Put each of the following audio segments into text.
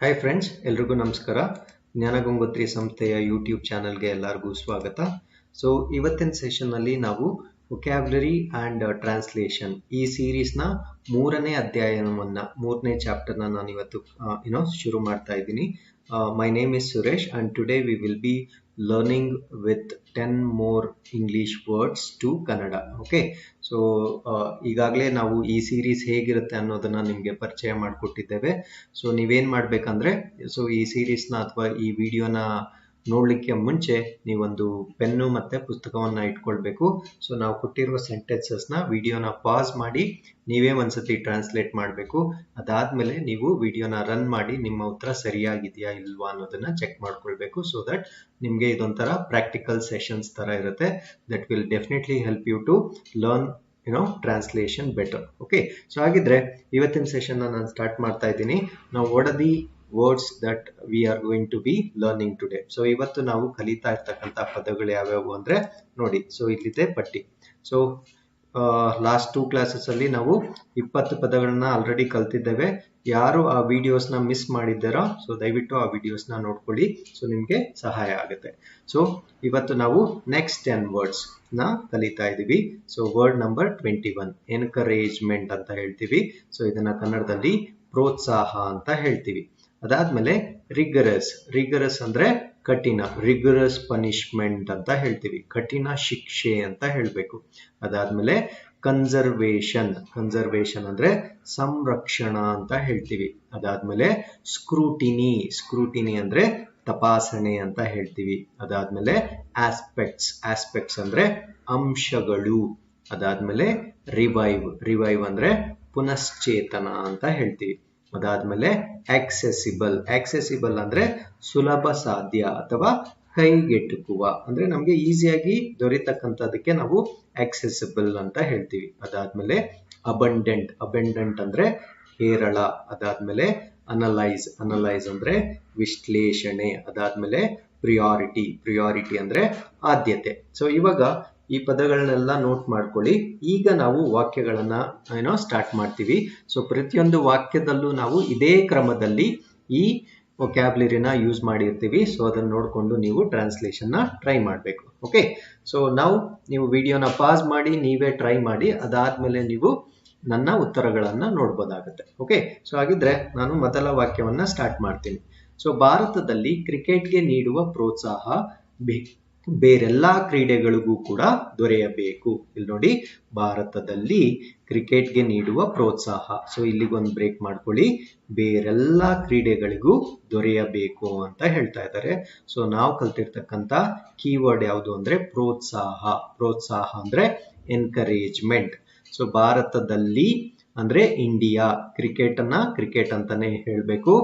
Hi friends, ಎಲ್ರಿಗೂ ನಮಸ್ಕಾರ. ಜ್ಞಾನಗಂಗೋತ್ರಿ ಸಂಸ್ಥೆಯ ಯೂಟ್ಯೂಬ್ ಚಾನಲ್ಗೆ ಎಲ್ಲರಿಗೂ ಸ್ವಾಗತ. ಸೊ ಇವತ್ತಿನ ಸೆಷನ್ನಲ್ಲಿ ನಾವು ವೊಕ್ಯಾಬ್ಯುಲರಿ ಆ್ಯಂಡ್ ಟ್ರಾನ್ಸ್ಲೇಷನ್ ಈ ಸೀರೀಸ್ನ ಮೂರನೇ ಚಾಪ್ಟರ್ನ ನಾನು ಇವತ್ತು ಶುರು ಮಾಡ್ತಾ ಇದ್ದೀನಿ. My name is Suresh and today we will be learning with 10 more English words to Kannada. Okay, so ಈಗಾಗಲೇ ನಾವು ಈ ಸೀರೀಸ್ ಹೇಗಿರುತ್ತೆ ಅನ್ನೋದನ್ನ ನಿಮಗೆ ಪರಿಚಯ ಮಾಡಿಕೊಟ್ಟಿದ್ದೇವೆ. ಸೊ ನೀವೇನು ಮಾಡಬೇಕಂದ್ರೆ, ಸೊ ಈ ಸೀರೀಸ್ನ ಅಥವಾ ಈ ವಿಡಿಯೋನ ನೋಡಲಿಕ್ಕೆ ಮುಂಚೆ ನೀವೊಂದು ಪೆನ್ನು ಮತ್ತು ಪುಸ್ತಕವನ್ನು ಇಟ್ಕೊಳ್ಬೇಕು. ಸೊ ನಾವು ಕೊಟ್ಟಿರುವ ಸೆಂಟೆನ್ಸಸ್ನ ವಿಡಿಯೋನ ಪಾಸ್ ಮಾಡಿ ನೀವೇ ಒಂದ್ಸತಿ ಟ್ರಾನ್ಸ್ಲೇಟ್ ಮಾಡಬೇಕು. ಅದಾದಮೇಲೆ ನೀವು ವಿಡಿಯೋನ ರನ್ ಮಾಡಿ ನಿಮ್ಮ ಉತ್ತರ ಸರಿಯಾಗಿದೆಯಾ ಇಲ್ವಾ ಅನ್ನೋದನ್ನ ಚೆಕ್ ಮಾಡ್ಕೊಳ್ಬೇಕು. ಸೊ ದಟ್ ನಿಮಗೆ ಇದೊಂಥರ ಪ್ರಾಕ್ಟಿಕಲ್ ಸೆಷನ್ಸ್ ಥರ ಇರುತ್ತೆ. That will definitely help you to learn translation better. Okay, so ಹಾಗಿದ್ರೆ ಇವತ್ತಿನ ಸೆಷನ್ನ ನಾನು ಸ್ಟಾರ್ಟ್ ಮಾಡ್ತಾ ಇದ್ದೀನಿ. ನಾವು what are the words that we are going to be learning today. So ಇವತ್ತು ನಾವು ಕಲಿತಾ ಇರ್ತಕ್ಕಂಥ ಪದಗಳು ಯಾವ್ಯಾವು ಅಂದ್ರೆ ನೋಡಿ. ಸೊ ಇಲ್ಲಿದೆ ಪಟ್ಟಿ. ಸೊ ಲಾಸ್ಟ್ 2 ಕ್ಲಾಸಸ್ಸಲ್ಲಿ ನಾವು 20 ಪದಗಳನ್ನ ಆಲ್ರೆಡಿ ಕಲ್ತಿದ್ದೇವೆ. ಯಾರು ಆ ವಿಡಿಯೋಸ್ನ ಮಿಸ್ ಮಾಡಿದ್ದಾರೋ ಸೊ ದಯವಿಟ್ಟು ಆ ವಿಡಿಯೋಸ್ನ ನೋಡ್ಕೊಳ್ಳಿ. ಸೊ ನಿಮಗೆ ಸಹಾಯ ಆಗುತ್ತೆ. ಸೊ ಇವತ್ತು ನಾವು ನೆಕ್ಸ್ಟ್ 10 ವರ್ಡ್ಸ್ ನ ಕಲಿತಾ ಇದ್ದೀವಿ. ಸೊ ವರ್ಡ್ ನಂಬರ್ 21 ಎನ್ಕರೇಜ್ಮೆಂಟ್ ಅಂತ ಹೇಳ್ತೀವಿ. ಸೊ ಇದನ್ನ ಕನ್ನಡದಲ್ಲಿ ಪ್ರೋತ್ಸಾಹ ಅಂತ ಹೇಳ್ತೀವಿ. ಅದಾದ್ಮೇಲೆ ರಿಗರಸ್ ಅಂದ್ರೆ ಕಠಿಣ, ರಿಗರಸ್ ಪನಿಷ್ಮೆಂಟ್ ಅಂತ ಹೇಳ್ತೀವಿ, ಕಠಿಣ ಶಿಕ್ಷೆ ಅಂತ ಹೇಳ್ಬೇಕು. ಅದಾದ್ಮೇಲೆ ಕನ್ಸರ್ವೇಷನ್ ಅಂದ್ರೆ ಸಂರಕ್ಷಣಾ ಅಂತ ಹೇಳ್ತೀವಿ. ಅದಾದ್ಮೇಲೆ ಸ್ಕ್ರೂಟಿನಿ ಅಂದ್ರೆ ತಪಾಸಣೆ ಅಂತ ಹೇಳ್ತೀವಿ. ಅದಾದ್ಮೇಲೆ ಆಸ್ಪೆಕ್ಟ್ಸ್ ಅಂದ್ರೆ ಅಂಶಗಳು. ಅದಾದ್ಮೇಲೆ ರಿವೈವ್ ಅಂದ್ರೆ ಪುನಶ್ಚೇತನ ಅಂತ ಹೇಳ್ತೀವಿ. ಅದಾದ್ಮೇಲೆ ಆಕ್ಸೆಸಿಬಲ್ ಅಂದ್ರೆ ಸುಲಭ ಸಾಧ್ಯ ಅಥವಾ ಕೈಗೆಟುಕುವ, ಅಂದ್ರೆ ನಮ್ಗೆ ಈಸಿಯಾಗಿ ದೊರೆತಕ್ಕಂಥದಕ್ಕೆ ನಾವು ಆಕ್ಸೆಸಿಬಲ್ ಅಂತ ಹೇಳ್ತೀವಿ. ಅದಾದ್ಮೇಲೆ ಅಬಂಡೆಂಟ್ ಅಂದ್ರೆ ಹೇರಳ. ಅದಾದ್ಮೇಲೆ ಅನಲೈಸ್ ಅಂದ್ರೆ ವಿಶ್ಲೇಷಣೆ. ಅದಾದ್ಮೇಲೆ ಪ್ರಿಯಾರಿಟಿ ಅಂದ್ರೆ ಆದ್ಯತೆ. ಸೊ ಇವಾಗ ಈ ಪದಗಳನ್ನೆಲ್ಲ ನೋಟ್ ಮಾಡ್ಕೊಳ್ಳಿ. ಈಗ ನಾವು ವಾಕ್ಯಗಳನ್ನ ಸ್ಟಾರ್ಟ್ ಮಾಡ್ತೀವಿ. ಸೊ ಪ್ರತಿಯೊಂದು ವಾಕ್ಯದಲ್ಲೂ ನಾವು ಇದೇ ಕ್ರಮದಲ್ಲಿ ಈ ವೊಕ್ಯಾಬ್ಯುಲರಿನ ಯೂಸ್ ಮಾಡಿರ್ತೀವಿ. ಸೊ ಅದನ್ನ ನೋಡಿಕೊಂಡು ನೀವು ಟ್ರಾನ್ಸ್ಲೇಷನ್ ನ ಟ್ರೈ ಮಾಡಬೇಕು. ಓಕೆ, ಸೊ ನೀವು ವಿಡಿಯೋನ ಪಾಸ್ ಮಾಡಿ ನೀವೇ ಟ್ರೈ ಮಾಡಿ. ಅದಾದ್ಮೇಲೆ ನೀವು ನನ್ನ ಉತ್ತರಗಳನ್ನ ನೋಡ್ಬೋದಾಗುತ್ತೆ. ಓಕೆ, ಸೊ ಹಾಗಿದ್ರೆ ನಾನು ಮೊದಲ ವಾಕ್ಯವನ್ನ ಸ್ಟಾರ್ಟ್ ಮಾಡ್ತೀನಿ. ಸೊ ಭಾರತದಲ್ಲಿ ಕ್ರಿಕೆಟ್ಗೆ ನೀಡುವ ಪ್ರೋತ್ಸಾಹ ಬೇರೆಲ್ಲಾ ಕ್ರೀಡೆಗಳಿಗೂ ಕೂಡ ದೊರೆಯಬೇಕು. ಇಲ್ಲಿ ನೋಡಿ, ಭಾರತದಲ್ಲಿ ಕ್ರಿಕೆಟ್ಗೆ ನೀಡುವ ಪ್ರೋತ್ಸಾಹ. ಸೊ ಇಲ್ಲಿಗೊಂದು ಬ್ರೇಕ್ ಮಾಡ್ಕೊಳ್ಳಿ. ಬೇರೆಲ್ಲಾ ಕ್ರೀಡೆಗಳಿಗೂ ದೊರೆಯಬೇಕು ಅಂತ ಹೇಳ್ತಾ ಇದ್ದಾರೆ. ಸೊ ನಾವು ಕಲ್ತಿರ್ತಕ್ಕಂಥ ಕೀವರ್ಡ್ ಯಾವುದು ಅಂದ್ರೆ ಪ್ರೋತ್ಸಾಹ ಅಂದ್ರೆ ಎನ್ಕರೇಜ್ಮೆಂಟ್. ಸೊ ಭಾರತದಲ್ಲಿ ಅಂದ್ರೆ ಇಂಡಿಯಾ, ಕ್ರಿಕೆಟ್ ಅಂತಾನೆ ಹೇಳ್ಬೇಕು.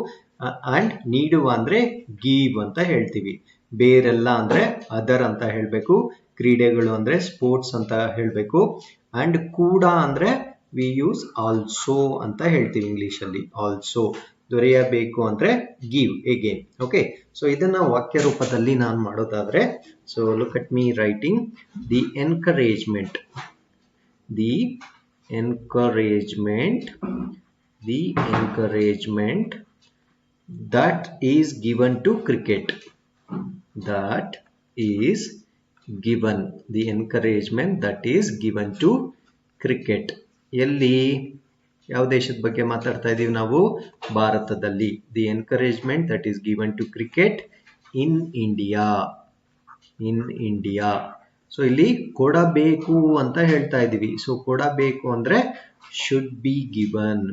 ಅಂಡ್ ನೀಡುವ ಅಂದ್ರೆ ಗೀವ್ ಅಂತ ಹೇಳ್ತೀವಿ. ಬೇರೆಲ್ಲ ಅಂದ್ರೆ ಅದರ್ ಅಂತ ಹೇಳ್ಬೇಕು. ಕ್ರೀಡೆಗಳು ಅಂದ್ರೆ ಸ್ಪೋರ್ಟ್ಸ್ ಅಂತ ಹೇಳ್ಬೇಕು. ಅಂಡ್ ಕೂಡ ಅಂದ್ರೆ ವಿ ಯೂಸ್ ಆಲ್ಸೋ ಅಂತ ಹೇಳ್ತೀವಿ ಇಂಗ್ಲಿಷ್ ಅಲ್ಲಿ. ಆಲ್ಸೋ ದೊರೆಯಬೇಕು ಅಂದ್ರೆ ಗಿವ್ ಎಗೇನ್. ಓಕೆ, ಸೊ ಇದನ್ನ ವಾಕ್ಯ ರೂಪದಲ್ಲಿ ನಾನು ಮಾಡೋದಾದ್ರೆ, so look at me writing the encouragement that is given to cricket. The encouragement that is given to cricket. ಎಲ್ಲಿ, ಯಾವ ದೇಶದ ಬಗ್ಗೆ ಮಾತಾಡ್ತಾ ಇದೀವಿ ನಾವು? ಭಾರತದಲ್ಲಿ. The encouragement that is given to cricket in India. So ಇಲ್ಲಿ ಕೊಡಬೇಕು ಅಂತ ಹೇಳ್ತಾ ಇದೀವಿ. ಸೊ ಕೊಡಬೇಕು ಅಂದ್ರೆ ಶುಡ್ ಬಿ ಗಿವನ್.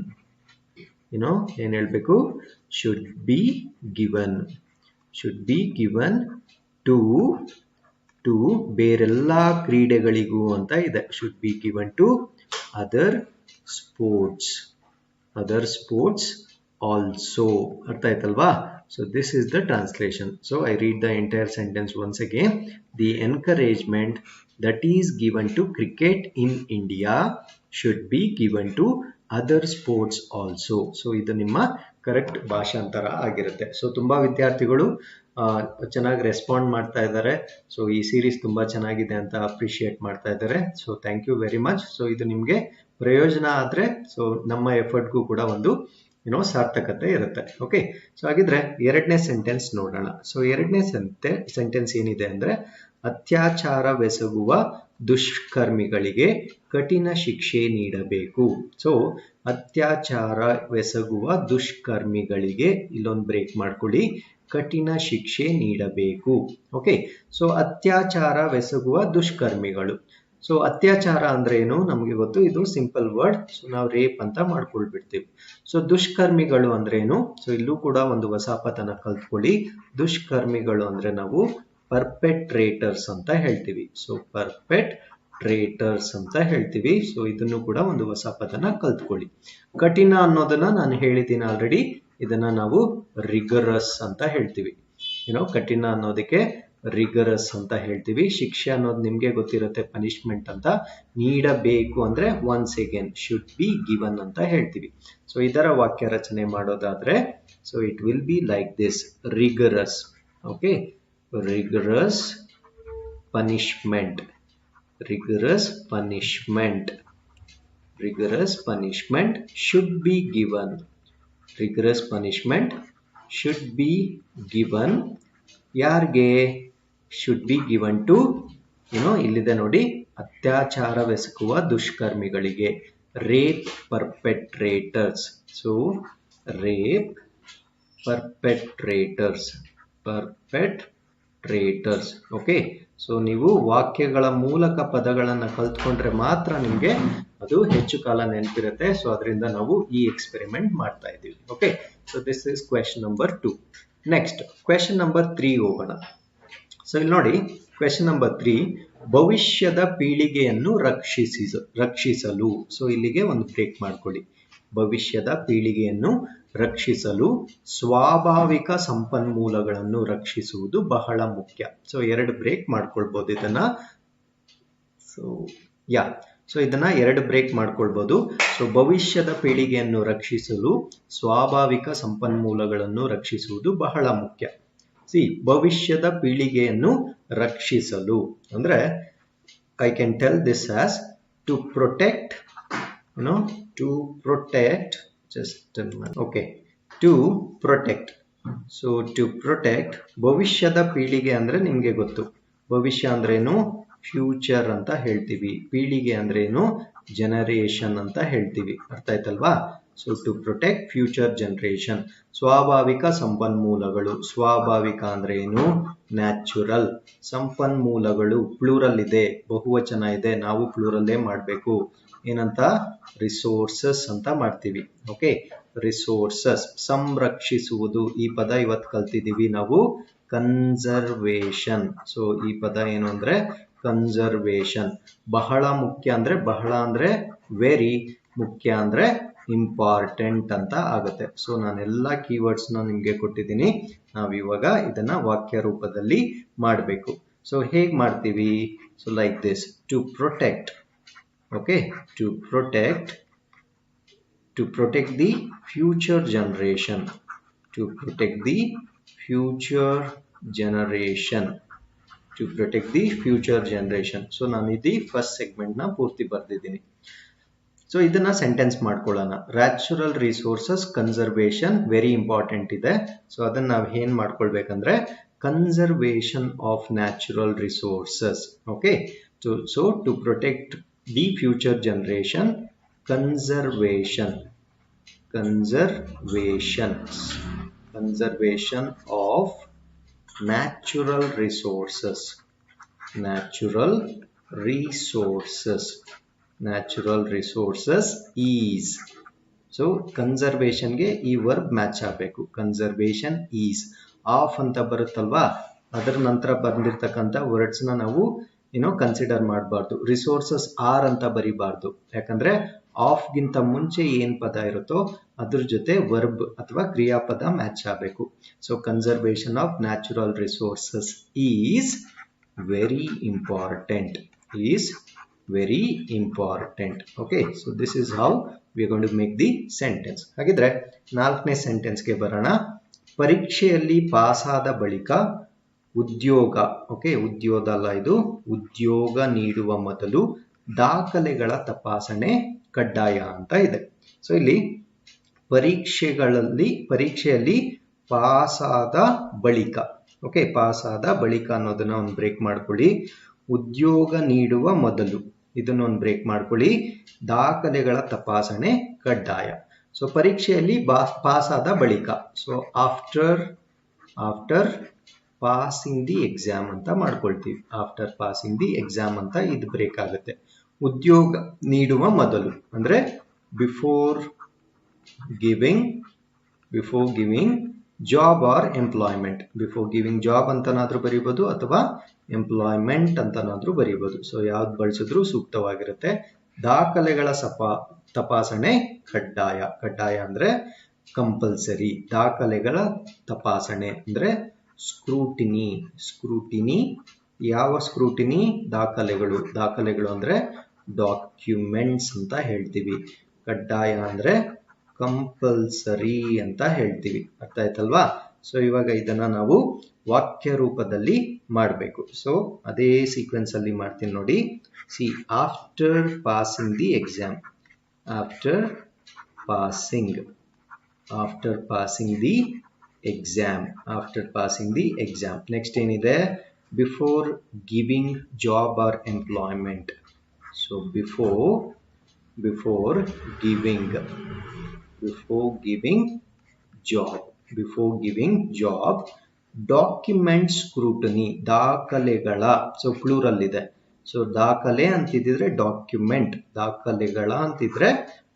ಏನ್ ಹೇಳ್ಬೇಕು? should be given to ಬೇರೆಲ್ಲಾ ಕ್ರೀಡೆಗಳಿಗೂ ಅಂತ ಇದೆ. should be given to other sports also. ಅರ್ಥ ಆಯ್ತಲ್ವಾ? So this is the translation. So I read the entire sentence once again. The encouragement that is given to cricket in India should be given to other sports also. So ಇದು ನಿಮ್ಮ correct ಭಾಷಾಂತರ ಆಗಿರುತ್ತೆ. So ತುಂಬಾ ವಿದ್ಯಾರ್ಥಿಗಳು ಚೆನ್ನಾಗಿ respond ಮಾಡ್ತಾ ಇದ್ದಾರೆ. So ಈ ಸೀರೀಸ್ ತುಂಬಾ ಚೆನ್ನಾಗಿದೆ ಅಂತ ಅಪ್ರಿಶಿಯೇಟ್ ಮಾಡ್ತಾ ಇದ್ದಾರೆ. So thank you very much. So ಇದು ನಿಮಗೆ ಪ್ರಯೋಜನ ಆದ್ರೆ ಸೊ ನಮ್ಮ ಎಫರ್ಟ್ಗೂ ಕೂಡ ಒಂದು ಸಾರ್ಥಕತೆ ಇರುತ್ತೆ. ಓಕೆ, ಸೊ ಹಾಗಿದ್ರೆ ಎರಡನೇ ಸೆಂಟೆನ್ಸ್ ನೋಡೋಣ. ಸೊ ಎರಡನೇ ಸೆಂಟೆನ್ಸ್ ಏನಿದೆ ಅಂದ್ರೆ, ಅತ್ಯಾಚಾರವೆಸಗುವ ದುಷ್ಕರ್ಮಿಗಳಿಗೆ ಕಠಿಣ ಶಿಕ್ಷೆ ನೀಡಬೇಕು. ಸೊ ಅತ್ಯಾಚಾರವೆಸಗುವ ದುಷ್ಕರ್ಮಿಗಳಿಗೆ ಇಲ್ಲೊಂದು ಬ್ರೇಕ್ ಮಾಡ್ಕೊಳ್ಳಿ, ಕಠಿಣ ಶಿಕ್ಷೆ ನೀಡಬೇಕು. ಓಕೆ, ಸೊ ಅತ್ಯಾಚಾರವೆಸಗುವ ದುಷ್ಕರ್ಮಿಗಳು. ಸೊ ಅತ್ಯಾಚಾರ ಅಂದ್ರೆ ಏನು ನಮಗೆ ಗೊತ್ತು, ಇದು ಸಿಂಪಲ್ ವರ್ಡ್. ಸೊ ನಾವು ರೇಪ್ ಅಂತ ಮಾಡ್ಕೊಳ್ಬಿಡ್ತೀವಿ. ಸೊ ದುಷ್ಕರ್ಮಿಗಳು ಅಂದ್ರೆ ಏನು, ಸೊ ಇಲ್ಲೂ ಕೂಡ ಒಂದು ಹೊಸ ಪದನ ಕಲ್ತ್ಕೊಳ್ಳಿ. ದುಷ್ಕರ್ಮಿಗಳು ಅಂದ್ರೆ ನಾವು ಪರ್ಪೆಟ್ರೇಟರ್ಸ್ ಅಂತ ಹೇಳ್ತೀವಿ. ಸೊ ಪರ್ಪೆಟ್ರೇಟರ್ಸ್ ಅಂತ ಹೇಳ್ತೀವಿ. ಸೊ ಇದನ್ನು ಕೂಡ ಒಂದು ಹೊಸ ಪದನ ಕಲ್ತ್ಕೊಳ್ಳಿ. ಕಠಿಣ ಅನ್ನೋದನ್ನ ನಾನು ಹೇಳಿದ್ದೀನಿ ಆಲ್ರೆಡಿ, ಇದನ್ನ ನಾವು ರಿಗರಸ್ ಅಂತ ಹೇಳ್ತೀವಿ. ಕಠಿಣ ಅನ್ನೋದಕ್ಕೆ ರಿಗರಸ್ ಅಂತ ಹೇಳ್ತೀವಿ. ಶಿಕ್ಷೆ ಅನ್ನೋದು ನಿಮ್ಗೆ ಗೊತ್ತಿರುತ್ತೆ, ಪನಿಷ್ಮೆಂಟ್ ಅಂತ. ನೀಡಬೇಕು ಅಂದ್ರೆ once again should be given ಅಂತ ಹೇಳ್ತೀವಿ. ಸೊ ಇದರ ವಾಕ್ಯ ರಚನೆ ಮಾಡೋದಾದ್ರೆ, so it will be like this: rigorous. Okay, rigorous punishment, rigorous punishment, rigorous punishment should be given. Rigorous punishment should be given. ಯಾರಿಗೆ? ಶುಡ್ ಬಿ ಗಿವನ್ ಟು, ಇಲ್ಲಿದೆ ನೋಡಿ, ಅತ್ಯಾಚಾರವೆಸಗುವ ದುಷ್ಕರ್ಮಿಗಳಿಗೆ, rape perpetrators. So rape perpetrators, perpetrators. Okay, so ನೀವು ವಾಕ್ಯಗಳ ಮೂಲಕ ಪದಗಳನ್ನು ಕಲ್ತ್ಕೊಂಡ್ರೆ ಮಾತ್ರ ನಿಮಗೆ ಅದು ಹೆಚ್ಚು ಕಾಲ ನೆನಪಿರುತ್ತೆ. ಸೊ ಅದರಿಂದ ನಾವು ಈ ಎಕ್ಸ್ಪೆರಿಮೆಂಟ್ ಮಾಡ್ತಾ ಇದ್ದೀವಿ. Okay, so this is question number 2. Next question number 3 ಹೋಗೋಣ. ಸೊ ಇಲ್ಲಿ ನೋಡಿ, ಕ್ವೆಶ್ಚನ್ ನಂಬರ್ 3, ಭವಿಷ್ಯದ ಪೀಳಿಗೆಯನ್ನು ರಕ್ಷಿಸಲು. ಸೊ ಇಲ್ಲಿಗೆ ಒಂದು ಬ್ರೇಕ್ ಮಾಡ್ಕೊಳ್ಳಿ. ಭವಿಷ್ಯದ ಪೀಳಿಗೆಯನ್ನು ರಕ್ಷಿಸಲು ಸ್ವಾಭಾವಿಕ ಸಂಪನ್ಮೂಲಗಳನ್ನು ರಕ್ಷಿಸುವುದು ಬಹಳ ಮುಖ್ಯ. ಸೊ ಎರಡು ಬ್ರೇಕ್ ಮಾಡ್ಕೊಳ್ಬಹುದು ಇದನ್ನ. ಸೊ ಇದನ್ನ ಎರಡು ಬ್ರೇಕ್ ಮಾಡ್ಕೊಳ್ಬಹುದು. ಸೊ ಭವಿಷ್ಯದ ಪೀಳಿಗೆಯನ್ನು ರಕ್ಷಿಸಲು ಸ್ವಾಭಾವಿಕ ಸಂಪನ್ಮೂಲಗಳನ್ನು ರಕ್ಷಿಸುವುದು ಬಹಳ ಮುಖ್ಯ. ಭವಿಷ್ಯದ ಪೀಳಿಗೆಯನ್ನು ರಕ್ಷಿಸಲು ಅಂದ್ರೆ, I can tell this as to protect, to protect, just okay, to protect. So to protect, ಭವಿಷ್ಯದ ಪೀಳಿಗೆ ಅಂದ್ರೆ ನಿಮ್ಗೆ ಗೊತ್ತು, ಭವಿಷ್ಯ ಅಂದ್ರೇನು ಫ್ಯೂಚರ್ ಅಂತ ಹೇಳ್ತೀವಿ, ಪೀಳಿಗೆ ಅಂದ್ರೇನು ಜನರೇಷನ್ ಅಂತ ಹೇಳ್ತೀವಿ. ಅರ್ಥ ಆಯ್ತಲ್ವಾ? So to protect future generation. ಸ್ವಾಭಾವಿಕ ಸಂಪನ್ಮೂಲಗಳು, ಸ್ವಾಭಾವಿಕ ಅಂದ್ರೆ ಏನು? ನ್ಯಾಚುರಲ್. ಸಂಪನ್ಮೂಲಗಳು ಪ್ಲೂರಲ್ ಇದೆ, ಬಹುವಚನ ಇದೆ, ನಾವು ಪ್ಲೂರಲ್ಲೇ ಮಾಡಬೇಕು. ಏನಂತ? ರಿಸೋರ್ಸಸ್ ಅಂತ ಮಾಡ್ತೀವಿ. Okay, resources. ಸಂರಕ್ಷಿಸುವುದು, ಈ ಪದ ಇವತ್ತು ಕಲ್ತಿದ್ದೀವಿ ನಾವು, ಕನ್ಸರ್ವೇಷನ್. ಸೊ ಈ ಪದ ಏನು ಅಂದ್ರೆ ಕನ್ಸರ್ವೇಷನ್. ಬಹಳ ಮುಖ್ಯ ಅಂದ್ರೆ, ಬಹಳ ಅಂದ್ರೆ ವೆರಿ, ಮುಖ್ಯ ಅಂದ್ರೆ ಇಂಪಾರ್ಟೆಂಟ್ ಅಂತ ಆಗುತ್ತೆ. ಸೊ ನಾನೆಲ್ಲ ಕೀವರ್ಡ್ಸ್ ನಿಮ್ಗೆ ಕೊಟ್ಟಿದ್ದೀನಿ. ನಾವಿವಾಗ ಇದನ್ನ ವಾಕ್ಯ ರೂಪದಲ್ಲಿ ಮಾಡಬೇಕು. ಸೊ ಹೇಗ್ ಮಾಡ್ತೀವಿ? So like this: to protect. Okay, to protect the future generation, to protect the future generation, to protect the future generation. So ನಾನು ಇದು ಫಸ್ಟ್ ಸೆಗ್ಮೆಂಟ್ ನ ಪೂರ್ತಿ ಬರ್ದಿದ್ದೀನಿ. ಸೊ ಇದನ್ನ ಸೆಂಟೆನ್ಸ್ ಮಾಡ್ಕೊಳ್ಳೋಣ. Natural resources conservation very important ಇದೆ. So ಅದನ್ನ ನಾವು ಏನ್ ಮಾಡ್ಕೊಳ್ಬೇಕಂದ್ರೆ, conservation of natural resources. Okay, so to protect the future generation, conservation of natural resources is. so conservation ಗೆ ಈ ವರ್ಬ್ ಮ್ಯಾಚ್ ಆಗಬೇಕು. Conservation is. ಆಫ್ ಅಂತ ಬರುತ್ತಲ್ವಾ, ಅದರ ನಂತರ ಬಂದಿರತಕ್ಕಂಥ ವರ್ಡ್ಸ್ ನಾವು ಕನ್ಸಿಡರ್ ಮಾಡಬಾರ್ದು. ರಿಸೋರ್ಸಸ್ ಆರ್ ಅಂತ ಬರಿಬಾರ್ದು, ಯಾಕಂದ್ರೆ ಆಫ್ ಗಿಂತ ಮುಂಚೆ ಏನ್ ಪದ ಇರುತ್ತೋ ಅದ್ರ ಜೊತೆ ವರ್ಬ್ ಅಥವಾ ಕ್ರಿಯಾಪದ ಮ್ಯಾಚ್ ಆಗಬೇಕು. So conservation of natural resources is very important, okay. So this is how we are going to make the sentence. ಹಾಗಿದ್ರೆ ನಾಲ್ಕನೇ ಸೆಂಟೆನ್ಸ್ಗೆ ಬರೋಣ. ಪರೀಕ್ಷೆಯಲ್ಲಿ ಪಾಸಾದ ಬಳಿಕ ಉದ್ಯೋಗ, ಓಕೆ, ಉದ್ಯೋಗ ಅಲ್ಲ ಇದು, ಉದ್ಯೋಗ ನೀಡುವ ಮೊದಲು ದಾಖಲೆಗಳ ತಪಾಸಣೆ ಕಡ್ಡಾಯ ಅಂತ ಇದೆ. ಸೊ ಇಲ್ಲಿ ಪರೀಕ್ಷೆಯಲ್ಲಿ ಪಾಸಾದ ಬಳಿಕ. ಓಕೆ, ಪಾಸಾದ ಬಳಿಕ ಅನ್ನೋದನ್ನ ಒಂದು ಬ್ರೇಕ್ ಮಾಡ್ಕೊಳ್ಳಿ. ಉದ್ಯೋಗ ನೀಡುವ ಮೊದಲು, ಇದನ್ನ ಒಂದು ಬ್ರೇಕ್ ಮಾಡ್ಕೊಳ್ಳಿ. ದಾಖಲೆಗಳ ತಪಾಸಣೆ ಕಡ್ಡಾಯ. ಸೊ ಪರೀಕ್ಷೆಯಲ್ಲಿ ಪಾಸಾದ ಬಳಿಕ, so after passing the exam ಅಂತ ಮಾಡ್ಕೊಳ್ತೀವಿ. ಆಫ್ಟರ್ ಪಾಸಿಂಗ್ ದಿ ಎಕ್ಸಾಮ್ ಅಂತ ಇದು ಬ್ರೇಕ್ ಆಗುತ್ತೆ. ಉದ್ಯೋಗ ನೀಡುವ ಮೊದಲು ಅಂದ್ರೆ before giving job or employment. Before giving job ಅಂತನಾದ್ರೂ ಬರೀಬಹುದು ಅಥವಾ ಎಂಪ್ಲಾಯ್ಮೆಂಟ್ ಅಂತನಾದ್ರೂ ಬರೀಬಹುದು. ಸೊ ಯಾವ್ದು ಬಳಸಿದ್ರು ಸೂಕ್ತವಾಗಿರುತ್ತೆ. ದಾಖಲೆಗಳ ತಪಾಸಣೆ ಕಡ್ಡಾಯ. ಕಡ್ಡಾಯ ಅಂದ್ರೆ ಕಂಪಲ್ಸರಿ. ದಾಖಲೆಗಳ ತಪಾಸಣೆ ಅಂದ್ರೆ ಸ್ಕ್ರೂಟಿನಿ. ಯಾವ ಸ್ಕ್ರೂಟಿನಿ? ದಾಖಲೆಗಳು ಅಂದ್ರೆ ಡಾಕ್ಯುಮೆಂಟ್ಸ್ ಅಂತ ಹೇಳ್ತೀವಿ. ಕಡ್ಡಾಯ ಅಂದ್ರೆ ಕಂಪಲ್ಸರಿ ಅಂತ ಹೇಳ್ತೀವಿ. ಅರ್ಥ ಆಯ್ತಲ್ವಾ? ಸೊ ಇವಾಗ ಇದನ್ನ ನಾವು ವಾಕ್ಯ ರೂಪದಲ್ಲಿ ಮಾಡಬೇಕು. ಸೊ ಅದೇ ಸೀಕ್ವೆನ್ಸ್ ಅಲ್ಲಿ ಮಾಡ್ತೀನಿ ನೋಡಿ. See, after passing the exam. After passing the exam. Next ಏನಿದೆ? Before giving job or employment. So before giving job. Document scrutiny. ದಾಖಲೆಗಳ, ಸೊ ಪ್ಲೂರಲ್ ಇದೆ. ಸೊ ದಾಖಲೆ ಅಂತಿದ್ರೆ ಡಾಕ್ಯುಮೆಂಟ್, ದಾಖಲೆಗಳ ಅಂತಿದ್ರೆ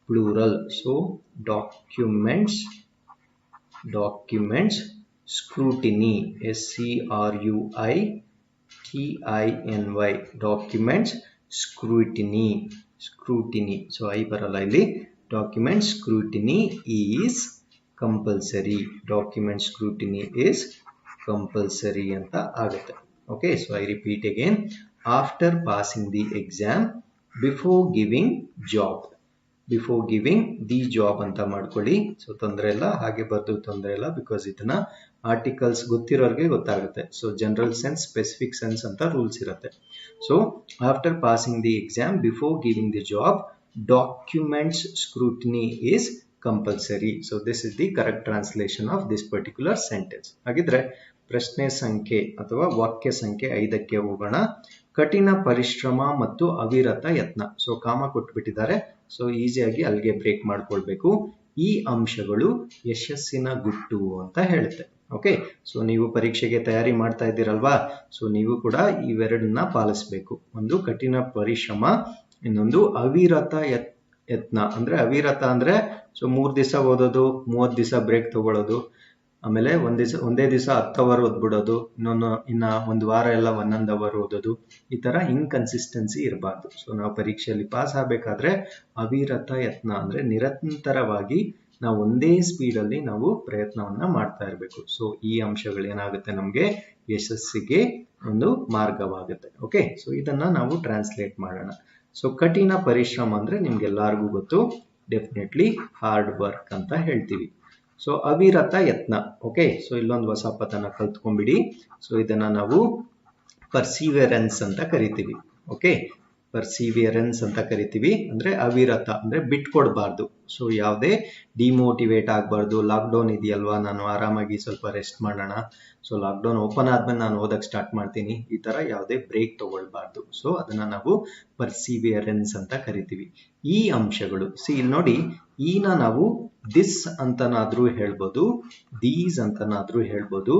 plural. So documents scrutiny, SCRUITINY, documents scrutiny. So I ಬರಲ್ಲ ಇಲ್ಲಿ. Document scrutiny is compulsory. ಅಂತ ಆಗುತ್ತೆ. Okay, so I repeat again. After passing the exam, before giving the job ಅಂತ ಮಾಡ್ಕೊಳ್ಳಿ. ಸೊ ತೊಂದರೆ ಇಲ್ಲ, ಹಾಗೆ ಬರ್ದು ತೊಂದರೆ ಇಲ್ಲ. ಬಿಕಾಸ್ ಇದನ್ನ ಆರ್ಟಿಕಲ್ಸ್ ಗೊತ್ತಿರೋರಿಗೆ ಗೊತ್ತಾಗುತ್ತೆ. So general sense, specific sense ಅಂತ ರೂಲ್ಸ್ ಇರುತ್ತೆ. So after passing the exam, before giving the job, documents scrutiny is compulsory. So this is the correct translation of this particular sentence. ಹಾಗಿದ್ರೆ ಪ್ರಶ್ನೆ ಸಂಖ್ಯೆ ಅಥವಾ ವಾಕ್ಯ ಸಂಖ್ಯೆ 5ಕ್ಕೆ ಹೋಗೋಣ. ಕಠಿಣ ಪರಿಶ್ರಮ ಮತ್ತು ಅವಿರತ ಯತ್ನ. ಸೊ ಕಾಮ ಕೊಟ್ಬಿಟ್ಟಿದ್ದಾರೆ. ಸೊ ಈಸಿಯಾಗಿ ಅಲ್ಲಿಗೆ ಬ್ರೇಕ್ ಮಾಡ್ಕೊಳ್ಬೇಕು. ಈ ಅಂಶಗಳು ಯಶಸ್ಸಿನ ಗುಟ್ಟು ಅಂತ ಹೇಳುತ್ತೆ. ಓಕೆ, ಸೊ ನೀವು ಪರೀಕ್ಷೆಗೆ ತಯಾರಿ ಮಾಡ್ತಾ ಇದ್ದೀರಲ್ವಾ? ಸೊ ನೀವು ಕೂಡ ಇವೆರಡನ್ನ ಪಾಲಿಸಬೇಕು. ಒಂದು ಕಠಿಣ ಪರಿಶ್ರಮ, ಇನ್ನೊಂದು ಅವಿರತ ಯತ್ನ. ಅಂದ್ರೆ ಅವಿರತ ಅಂದ್ರೆ ಸೊ 3 ದಿವಸ ಓದೋದು, 30 ದಿವಸ ಬ್ರೇಕ್ ತಗೊಳ್ಳೋದು, ಆಮೇಲೆ ಒಂದೇ ದಿವಸ 10 ಅವರ್ ಓದ್ಬಿಡೋದು, ಇನ್ನ ಒಂದು ವಾರ ಎಲ್ಲ 1 ಅವರ್ ಓದೋದು. ಈ ತರ ಇನ್ಕನ್ಸಿಸ್ಟೆನ್ಸಿ ಇರಬಾರ್ದು. ಸೊ ನಾವು ಪರೀಕ್ಷೆಯಲ್ಲಿ ಪಾಸ್ ಆಗಬೇಕಾದ್ರೆ ಅವಿರತ ಯತ್ನ ಅಂದ್ರೆ ನಿರಂತರವಾಗಿ ನಾವು ಒಂದೇ ಸ್ಪೀಡ್ ಅಲ್ಲಿ ನಾವು ಪ್ರಯತ್ನವನ್ನ ಮಾಡ್ತಾ ಇರಬೇಕು. ಸೊ ಈ ಅಂಶಗಳು ಏನಾಗುತ್ತೆ, ನಮ್ಗೆ ಯಶಸ್ಸಿಗೆ ಒಂದು ಮಾರ್ಗವಾಗುತ್ತೆ. ಓಕೆ, ಸೊ ಇದನ್ನ ನಾವು ಟ್ರಾನ್ಸ್ಲೇಟ್ ಮಾಡೋಣ. ಸೊ ಕಠಿಣ ಪರಿಶ್ರಮ ಅಂದ್ರೆ ನಿಮ್ಗೆಲ್ಲರಿಗೂ ಗೊತ್ತು, ಡೆಫಿನೆಟ್ಲಿ ಹಾರ್ಡ್ ವರ್ಕ್ ಅಂತ ಹೇಳ್ತೀವಿ. ಸೊ ಅವಿರತ ಯತ್ನ. ಓಕೆ, ಸೊ ಇಲ್ಲೊಂದು ಹೊಸ ಪದನ ಕಲ್ತ್ಕೊಂಡ್ಬಿಡಿ. ಸೊ ಇದನ್ನ ನಾವು ಪರ್ಸಿವಿಯರೆನ್ಸ್ ಅಂತ ಕರಿತೀವಿ. ಓಕೆ, ಪರ್ಸಿವಿಯರೆನ್ಸ್ ಅಂತ ಕರಿತೀವಿ. ಅಂದ್ರೆ ಅವಿರತ ಅಂದ್ರೆ ಬಿಟ್ಕೊಡ್ಬಾರ್ದು. ಸೊ ಯಾವುದೇ ಡಿಮೋಟಿವೇಟ್ ಆಗಬಾರ್ದು. ಲಾಕ್ಡೌನ್ ಇದೆಯಲ್ವಾ, ನಾನು ಆರಾಮಾಗಿ ಸ್ವಲ್ಪ ರೆಸ್ಟ್ ಮಾಡೋಣ, ಸೊ ಲಾಕ್ಡೌನ್ ಓಪನ್ ಆದ್ಮೇಲೆ ನಾನು ಓದಕ್ಕೆ ಸ್ಟಾರ್ಟ್ ಮಾಡ್ತೀನಿ, ಈ ತರ ಯಾವುದೇ ಬ್ರೇಕ್ ತಗೊಳ್ಬಾರ್ದು. ಸೊ ಅದನ್ನ ನಾವು ಪರ್ಸಿವಿಯರೆನ್ಸ್ ಅಂತ ಕರಿತೀವಿ. ಈ ಅಂಶಗಳು, ಇಲ್ಲಿ ನೋಡಿ, ಈನ ನಾವು ದಿಸ್ ಅಂತನಾದ್ರೂ ಹೇಳ್ಬೋದು, ದೀಸ್ ಅಂತನಾದ್ರೂ ಹೇಳ್ಬೋದು.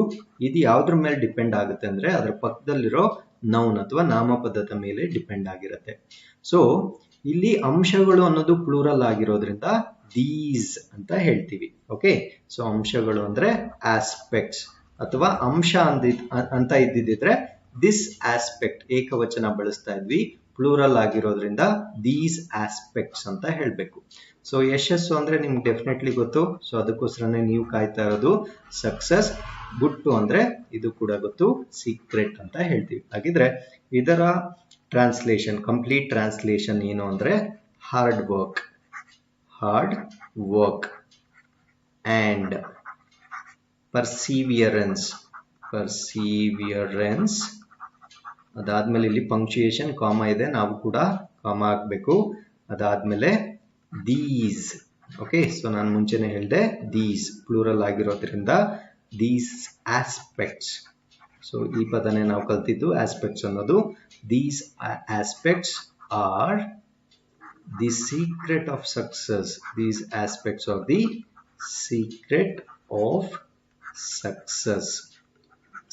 ಇದು ಯಾವ್ದ್ರ ಮೇಲೆ ಡಿಪೆಂಡ್ ಆಗುತ್ತೆ ಅಂದ್ರೆ ಅದ್ರ ಪಕ್ಕದಲ್ಲಿರೋ ನೌನ್ ಅಥವಾ ನಾಮಪದದ ಮೇಲೆ ಡಿಪೆಂಡ್ ಆಗಿರುತ್ತೆ. ಸೊ ಇಲ್ಲಿ ಅಂಶಗಳು ಅನ್ನೋದು ಪ್ಲೂರಲ್ ಆಗಿರೋದ್ರಿಂದ ದೀಸ್ ಅಂತ ಹೇಳ್ತೀವಿ. ಓಕೆ, ಸೊ ಅಂಶಗಳು ಅಂದ್ರೆ ಆಸ್ಪೆಕ್ಟ್ಸ್ ಅಥವಾ ಅಂಶ ಅಂತ ಇದ್ದಿದ್ರೆ ದಿಸ್ ಆಸ್ಪೆಕ್ಟ್ ಏಕವಚನ ಬಳಸ್ತಾ ಇದ್ವಿ. ಪ್ಲೂರಲ್ ಆಗಿರೋದ್ರಿಂದ ದೀಸ್ ಆಸ್ಪೆಕ್ಟ್ಸ್ ಅಂತ ಹೇಳ್ಬೇಕು. ಸೊ ಯಶಸ್ಸು ಅಂದ್ರೆ ನಿಮ್ಗೆ ಡೆಫಿನೆಟ್ಲಿ ಗೊತ್ತು. ಸೊ ಅದಕ್ಕೋಸ್ಕರನೇ ನೀವು ಕಾಯ್ತಾ ಇರೋದು ಸಕ್ಸಸ್. ಗುಟ್ಟು ಅಂದ್ರೆ ಇದು ಕೂಡ ಗೊತ್ತು, ಸೀಕ್ರೆಟ್ ಅಂತ ಹೇಳ್ತೀವಿ. ಹಾಗಿದ್ರೆ ಇದರ ಟ್ರಾನ್ಸ್ಲೇಷನ್, ಕಂಪ್ಲೀಟ್ ಟ್ರಾನ್ಸ್ಲೇಷನ್ ಏನು ಅಂದ್ರೆ ಹಾರ್ಡ್ ವರ್ಕ್ ಅಂಡ್ ಪರ್ಸಿವಿಯರೆನ್ಸ್. ಅದಾದ್ಮೇಲೆ ಇಲ್ಲಿ ಪಂಕ್ಚುಯೇಷನ್ ಕಾಮ ಇದೆ, ನಾವು ಕೂಡ ಕಾಮ ಹಾಕ್ಬೇಕು. ಅದಾದ್ಮೇಲೆ ದೀಸ್ ಓಕೆ, ಸೊ ನಾನು ಮುಂಚೆನೆ ಹೇಳಿದೆ ದೀಸ್ ಪ್ಲೂರಲ್ ಆಗಿರೋದ್ರಿಂದ ದೀಸ್ ಆಸ್ಪೆಕ್ಟ್ಸ್. ಸೊ ಈ ಪದನೇ ನಾವು ಕಲ್ತಿದ್ದು ಆಸ್ಪೆಕ್ಟ್ಸ್ ಅನ್ನೋದು. These aspects R the secret of success. These aspects R the secret of success.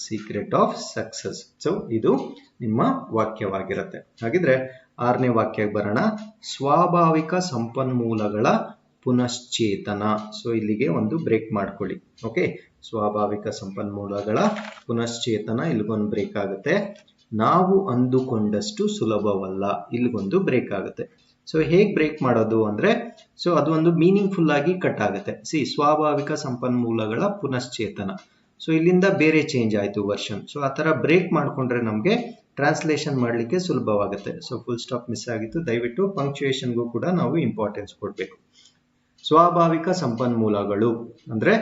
Secret of success. So ಇದು ನಿಮ್ಮ ವಾಕ್ಯವಾಗಿರುತ್ತೆ. ಹಾಗಿದ್ರೆ 6ನೇ ವಾಕ್ಯಕ್ಕೆ ಬರೋಣ. ಸ್ವಾಭಾವಿಕ ಸಂಪನ್ಮೂಲಗಳ ಪುನಶ್ಚೇತನ. ಸೊ ಇಲ್ಲಿಗೆ ಒಂದು ಬ್ರೇಕ್ ಮಾಡ್ಕೊಳ್ಳಿ. ಓಕೆ, ಸ್ವಾಭಾವಿಕ ಸಂಪನ್ಮೂಲಗಳ ಪುನಶ್ಚೇತನ, ಇಲ್ಲಿಗೊಂದು ಬ್ರೇಕ್ ಆಗುತ್ತೆ. ನಾವು ಅಂದುಕೊಂಡಷ್ಟು ಸುಲಭವಲ್ಲ, ಇಲ್ಲಿಗೊಂದು ಬ್ರೇಕ್ ಆಗುತ್ತೆ. ಸೊ ಹೇಗೆ ಬ್ರೇಕ್ ಮಾಡೋದು ಅಂದ್ರೆ, ಸೊ ಅದು ಒಂದು ಮೀನಿಂಗ್ಫುಲ್ ಆಗಿ ಕಟ್ ಆಗುತ್ತೆ. ಸ್ವಾಭಾವಿಕ ಸಂಪನ್ಮೂಲಗಳ ಪುನಶ್ಚೇತನ. ಸೊ ಇಲ್ಲಿಂದ ಬೇರೆ ಚೇಂಜ್ ಆಯಿತು ವರ್ಷನ್. ಸೊ ಆ ಥರ ಬ್ರೇಕ್ ಮಾಡಿಕೊಂಡ್ರೆ ನಮಗೆ ಟ್ರಾನ್ಸ್ಲೇಷನ್ ಮಾಡಲಿಕ್ಕೆ ಸುಲಭವಾಗುತ್ತೆ. ಸೊ ಫುಲ್ ಸ್ಟಾಪ್ ಮಿಸ್ ಆಗಿತ್ತು, ದಯವಿಟ್ಟು ಪಂಕ್ಚುಯೇಷನ್ಗೂ ಕೂಡ ನಾವು ಇಂಪಾರ್ಟೆನ್ಸ್ ಕೊಡಬೇಕು. ಸ್ವಾಭಾವಿಕ ಸಂಪನ್ಮೂಲಗಳು ಅಂದ್ರೆ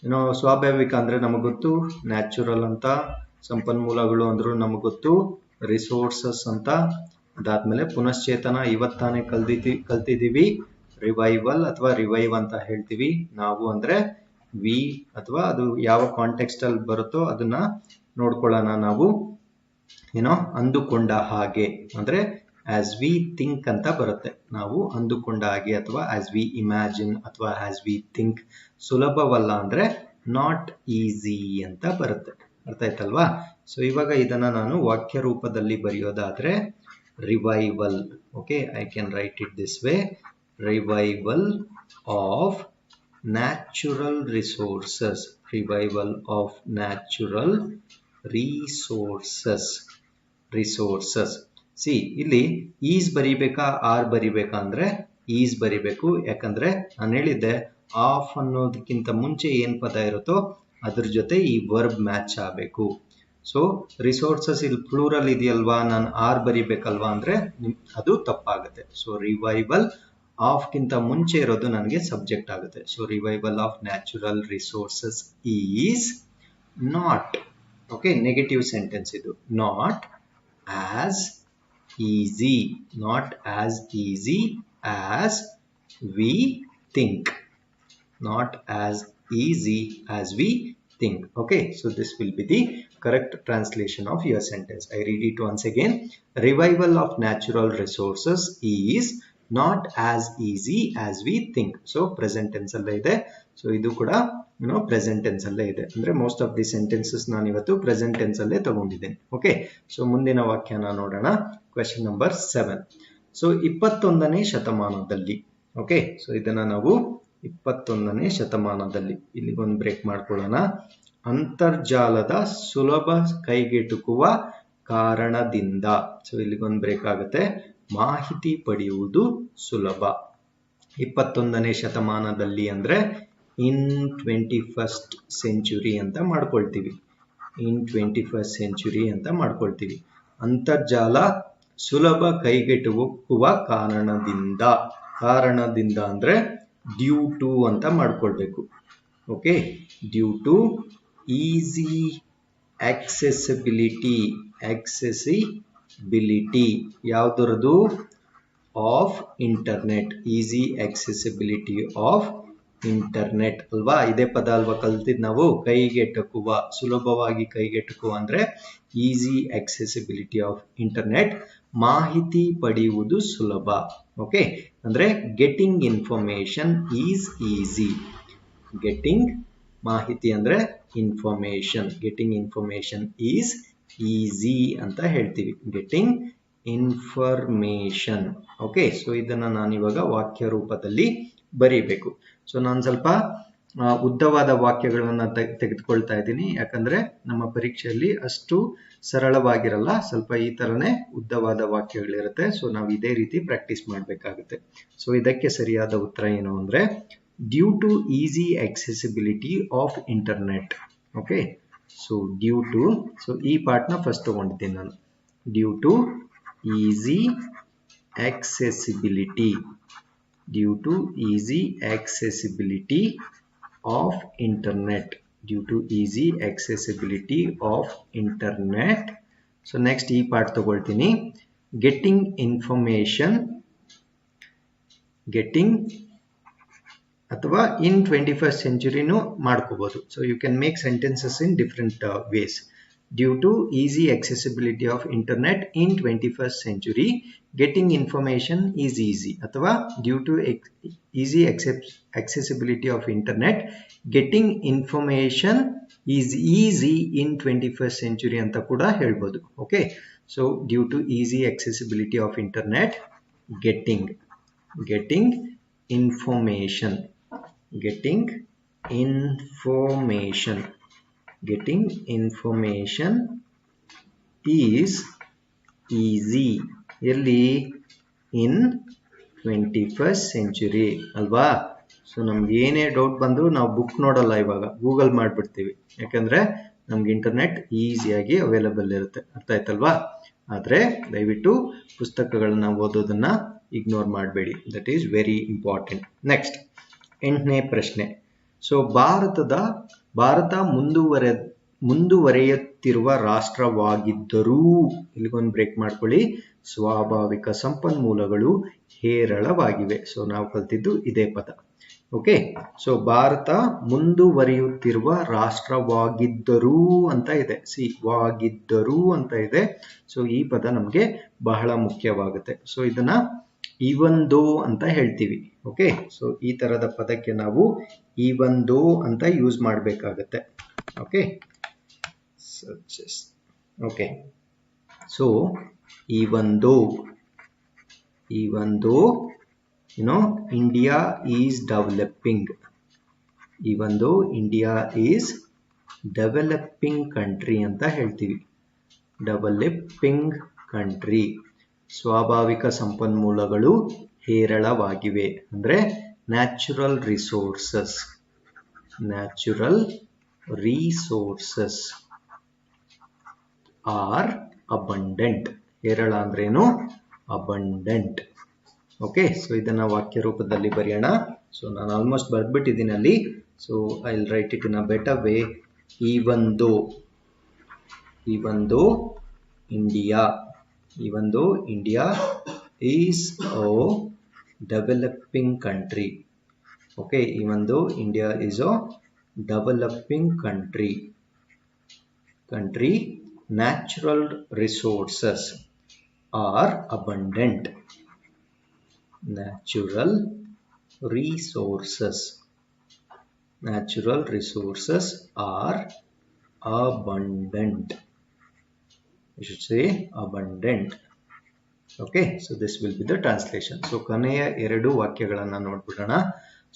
ಏನೋ, ಸ್ವಾಭಾವಿಕ ಅಂದ್ರೆ ನಮಗೆ ಗೊತ್ತು ನ್ಯಾಚುರಲ್ ಅಂತ, ಸಂಪನ್ಮೂಲಗಳು ಅಂದ್ರೂ ನಮಗೆ ಗೊತ್ತು ರಿಸೋರ್ಸಸ್ ಅಂತ. ಅದಾದ್ಮೇಲೆ ಪುನಶ್ಚೇತನ ಇವತ್ತಾನೆ ಕಲ್ತಿದ್ದೀವಿ. ರಿವೈವಲ್ ಅಥವಾ ರಿವೈವ್ ಅಂತ ಹೇಳ್ತೀವಿ ನಾವು. ಅಂದ್ರೆ ವಿ ಅಥವಾ ಅದು ಯಾವ ಕಾಂಟೆಕ್ಸ್ಟ್ ಅಲ್ಲಿ ಬರುತ್ತೋ ಅದನ್ನ ನೋಡ್ಕೊಳ್ಳೋಣ ನಾವು. ಏನೋ ಅಂದುಕೊಂಡ ಹಾಗೆ ಅಂದ್ರೆ ಆಸ್ ವಿ ಥಿಂಕ್ ಅಂತ ಬರುತ್ತೆ. ನಾವು ಅಂದುಕೊಂಡ ಹಾಗೆ ಅಥವಾ ಆಸ್ ವಿ ಇಮ್ಯಾಜಿನ್ ಅಥವಾ ಆಸ್ ವಿ ಥಿಂಕ್. ಸುಲಭವಲ್ಲ ಅಂದ್ರೆ ನಾಟ್ ಈಸಿ ಅಂತ ಬರುತ್ತೆ. ಅರ್ಥ ಆಯ್ತಲ್ವಾ? ಸೊ ಇವಾಗ ಇದನ್ನ ನಾನು ವಾಕ್ಯ ರೂಪದಲ್ಲಿ ಬರೆಯೋದಾದ್ರೆ revival. Okay, I can write it this way. Revival of natural resources. Revival of natural resources. See ಇಲ್ಲಿ ಈಸ್ ಬರಿಬೇಕಾ ಆರ್ ಬರಿಬೇಕಾ ಅಂದ್ರೆ ಈಸ್ ಬರಿಬೇಕು. ಯಾಕಂದ್ರೆ ನಾನು ಹೇಳಿದ್ದೆ ಆಫ್ ಅನ್ನೋದಕ್ಕಿಂತ ಮುಂಚೆ ಏನ್ ಪದ ಇರುತ್ತೋ ಅದ್ರ ಜೊತೆ ಈ ವರ್ಬ್ ಮ್ಯಾಚ್ ಆಗಬೇಕು. ಸೊ ರಿಸೋರ್ಸಸ್ ಇಲ್ಲಿ ಪ್ಲೂರಲ್ ಇದೆಯಲ್ವಾ, ನಾನು ಆರ್ ಬರಿಬೇಕಲ್ವಾ ಅಂದ್ರೆ ಅದು ತಪ್ಪಾಗುತ್ತೆ. ಸೊ ರಿವೈವಲ್ ಆಫ್ ಗಿಂತ ಮುಂಚೆ ಇರೋದು ನನಗೆ ಸಬ್ಜೆಕ್ಟ್ ಆಗುತ್ತೆ. So revival of natural resources is not. Okay, negative sentence ಇದು. Not as easy. Not as easy as we think. Not as easy as we think. Okay, so this will be the correct translation of your sentence. I read it once again. Revival of natural resources is not as easy as we think. So present tense ಅಲ್ಲೇ ಇದೆ. So ಇದು ಕೂಡ present tense ಅಲ್ಲೇ ಇದೆ. ಅಂದ್ರೆ most of the sentences ನಾನು ಇವತ್ತು present tense ಅಲ್ಲೇ ತಗೊಂಡಿದ್ದೇನೆ. ಓಕೆ, ಸೊ ಮುಂದಿನ ವಾಕ್ಯನ ನೋಡೋಣ. Question number 7. ಸೊ 21ನೇ ಶತಮಾನದಲ್ಲಿ. ಓಕೆ, ಸೊ ಇದನ್ನ ನಾವು 21ನೇ ಶತಮಾನದಲ್ಲಿ, ಇಲ್ಲಿಗೊಂದು ಬ್ರೇಕ್ ಮಾಡ್ಕೊಳ್ಳೋಣ. ಅಂತರ್ಜಾಲದ ಸುಲಭ ಕೈಗೆಟುಕುವ ಕಾರಣದಿಂದ. ಸೊ ಇಲ್ಲಿಗೊಂದು ಬ್ರೇಕ್ ಆಗುತ್ತೆ. ಮಾಹಿತಿ ಪಡೆಯುವುದು ಸುಲಭ. 21ನೇ ಶತಮಾನದಲ್ಲಿ ಅಂದ್ರೆ ಇನ್ 21st ಸೆಂಚುರಿ ಅಂತ ಮಾಡ್ಕೊಳ್ತೀವಿ. ಇನ್ 21st ಸೆಂಚುರಿ ಅಂತ ಮಾಡ್ಕೊಳ್ತೀವಿ. ಅಂತರ್ಜಾಲ ಸುಲಭ ಕೈಗೆಟುಕುವ ಕಾರಣದಿಂದ. ಕಾರಣದಿಂದ ಅಂದ್ರೆ ಡ್ಯೂ ಟು ಅಂತ ಮಾಡ್ಕೊಳ್ಬೇಕು. Okay, due to easy accessibility. Accessibility ಯಾವುದರದು? Of internet. Easy accessibility of internet ಅಲ್ವಾ? ಇದೇ ಪದ ಅಲ್ವಾ ಕಲ್ತಿದ್ ನಾವು. ಕೈಗೆಟುಕುವ, ಸುಲಭವಾಗಿ ಕೈಗೆಟುಕುವ ಅಂದ್ರೆ ಈಸಿ ಆಕ್ಸೆಸಿಬಿಲಿಟಿ ಆಫ್ ಇಂಟರ್ನೆಟ್. ಮಾಹಿತಿ ಪಡೆಯುವುದು ಸುಲಭ. ಓಕೆ, ಅಂದ್ರೆ getting information is easy. Getting ಮಾಹಿತಿ ಅಂದ್ರೆ information. Getting information is easy ಅಂತ ಹೇಳ್ತೀವಿ. Getting information. ಓಕೆ, ಸೊ ಇದನ್ನ ನಾನು ಇವಾಗ ವಾಕ್ಯ ರೂಪದಲ್ಲಿ ಬರೀಬೇಕು. ಸೊ ನಾನು ಸ್ವಲ್ಪ ಉದ್ದವಾದ ವಾಕ್ಯಗಳನ್ನ ತೆಗೆದುಕೊಳ್ತಾ ಇದ್ದೀನಿ. ಯಾಕಂದ್ರೆ ನಮ್ಮ ಪರೀಕ್ಷೆಯಲ್ಲಿ ಅಷ್ಟು ಸರಳವಾಗಿರಲ್ಲ, ಸ್ವಲ್ಪ ಈ ತರನೇ ಉದ್ದವಾದ ವಾಕ್ಯಗಳಿರುತ್ತೆ. ಸೊ ನಾವು ಇದೇ ರೀತಿ ಪ್ರಾಕ್ಟೀಸ್ ಮಾಡಬೇಕಾಗುತ್ತೆ. ಸೊ ಇದಕ್ಕೆ ಸರಿಯಾದ ಉತ್ತರ ಏನು ಅಂದ್ರೆ due to easy accessibility of internet. Okay, so due to, so ಈ ಪಾರ್ಟ್ನ ಫಸ್ಟ್ ತಗೊಂಡಿದ್ದೀನಿ ನಾನು. Due to easy accessibility. Due to easy accessibility of internet. Due to easy accessibility of internet. So next ಈ ಪಾರ್ಟ್ ತಗೊಳ್ತೀನಿ. Getting information. Getting ಅಥವಾ in 21st ಸೆಂಚುರಿನೂ ಮಾಡ್ಕೋಬಹುದು. So you can make sentences in different ways. Due to easy accessibility of internet in 21st century getting information is easy, ಅಥವಾ due to easy accessibility of internet getting information is easy in 21st century ಅಂತ ಕೂಡ ಹೇಳ್ಬೋದು. Okay, so due to easy accessibility of internet getting information is easy ಎಲ್ಲಿ ಇನ್ 21st century ಅಲ್ವಾ. So ನಮ್ಗೆ ಏನೇ doubt ಬಂದರೂ ನಾವು ಬುಕ್ ನೋಡಲ್ಲ, ಇವಾಗ ಗೂಗಲ್ ಮಾಡಿಬಿಡ್ತೀವಿ, ಯಾಕಂದ್ರೆ ನಮ್ಗೆ ಇಂಟರ್ನೆಟ್ ಈಸಿಯಾಗಿ ಅವೈಲಬಲ್ ಇರುತ್ತೆ. ಅರ್ಥ ಆಯ್ತಲ್ವಾ? ಆದರೆ ದಯವಿಟ್ಟು ಪುಸ್ತಕಗಳನ್ನ ಓದೋದನ್ನ ಇಗ್ನೋರ್ ಮಾಡಬೇಡಿ, that is very important. Next 8ನೇ ಪ್ರಶ್ನೆ. ಸೊ ಭಾರತ ಮುಂದುವರೆಯುತ್ತಿರುವ ರಾಷ್ಟ್ರವಾಗಿದ್ದರೂ, ಇಲ್ಲಿಗೊಂದು ಬ್ರೇಕ್ ಮಾಡ್ಕೊಳ್ಳಿ, ಸ್ವಾಭಾವಿಕ ಸಂಪನ್ಮೂಲಗಳು ಹೇರಳವಾಗಿವೆ. ಸೊ ನಾವು ಕಲ್ತಿದ್ದು ಇದೇ ಪದ. ಓಕೆ, ಸೊ ಭಾರತ ಮುಂದುವರಿಯುತ್ತಿರುವ ರಾಷ್ಟ್ರವಾಗಿದ್ದರೂ ಅಂತ ಇದೆ. ವಾಗಿದ್ದರೂ ಅಂತ ಇದೆ. ಸೊ ಈ ಪದ ನಮಗೆ ಬಹಳ ಮುಖ್ಯವಾಗುತ್ತೆ. ಸೊ ಇದನ್ನ ಈವನ್ ದೋ ಅಂತ ಹೇಳ್ತೀವಿ. ಓಕೆ, ಸೊ ಈ ತರದ ಪದಕ್ಕೆ ನಾವು ಈವನ್ ದೋ ಅಂತ ಯೂಸ್ ಮಾಡಬೇಕಾಗತ್ತೆ. Okay, okay, so even though India is developing, even though India is developing country ಅಂತ ಹೇಳ್ತೀವಿ. ಡೆವಲಪಿಂಗ್ ಕಂಟ್ರಿ, ಸ್ವಾಭಾವಿಕ ಸಂಪನ್ಮೂಲಗಳು ಹೇರಳವಾಗಿವೆ ಅಂದ್ರೆ ನ್ಯಾಚುರಲ್ ರಿಸೋರ್ಸಸ್ ಆರ್ ಅಬಂಡೆಂಟ್. ಹೇರಳ ಅಂದ್ರೇನು? ಅಬಂಡೆಂಟ್. ಓಕೆ, ಸೊ ಇದನ್ನ ವಾಕ್ಯ ರೂಪದಲ್ಲಿ ಬರೆಯೋಣ. ಸೊ ನಾನು ಆಲ್ಮೋಸ್ಟ್ ಬರ್ದ್ಬಿಟ್ಟಿದ್ದೀನಿ ಅಲ್ಲಿ. So I will write it in a better way. Even though India is a developing country. Okay, even though India is a developing country, natural resources are abundant. Natural resources are abundant. You should say abundant. Okay, so this will be the translation. So ಕೊನೆಯ 2 ವಾಕ್ಯಗಳನ್ನು ನೋಡ್ಬಿಡೋಣ.